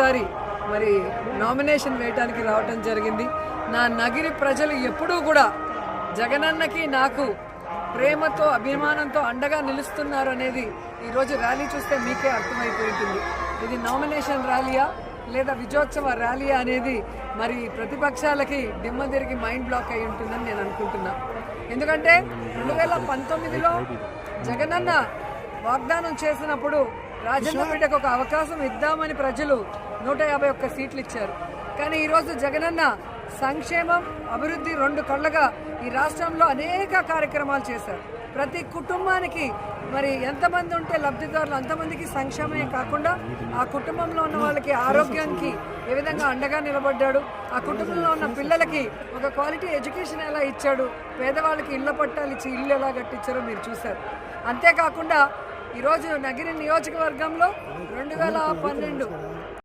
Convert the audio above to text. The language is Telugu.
ఒకసారి మరి నామినేషన్ వేయడానికి రావటం జరిగింది. నా నగిరి ప్రజలు ఎప్పుడూ కూడా జగనన్నకి నాకు ప్రేమతో అభిమానంతో అండగా నిలుస్తున్నారు అనేది ఈరోజు ర్యాలీ చూస్తే మీకే అర్థమైపోయింటుంది. ఇది నామినేషన్ ర్యాలీయా లేదా విజయోత్సవ ర్యాలీయా అనేది మరి ప్రతిపక్షాలకి దిమ్మ తిరిగి మైండ్ బ్లాక్ అయి ఉంటుందని నేను అనుకుంటున్నా. ఎందుకంటే 2019లో జగనన్న వాగ్దానం చేసినప్పుడు రాజన్న బిడ్డకు ఒక అవకాశం ఇద్దామని ప్రజలు 151 సీట్లు ఇచ్చారు. కానీ ఈరోజు జగనన్న సంక్షేమం అభివృద్ధి 2 కళ్ళగా ఈ రాష్ట్రంలో అనేక కార్యక్రమాలు చేశారు. ప్రతి కుటుంబానికి మరి ఎంతమంది ఉంటే లబ్ధిదారులు అంతమందికి సంక్షేమమే కాకుండా ఆ కుటుంబంలో ఉన్న వాళ్ళకి ఆరోగ్యానికి ఏ విధంగా అండగా నిలబడ్డాడు, ఆ కుటుంబంలో ఉన్న పిల్లలకి ఒక క్వాలిటీ ఎడ్యుకేషన్ ఎలా ఇచ్చాడు, పేదవాళ్ళకి ఇళ్ల పట్టాలు ఇచ్చి ఇల్లు ఎలా కట్టించారో మీరు చూశారు. అంతేకాకుండా ఈరోజు నగిరి నియోజకవర్గంలో 2012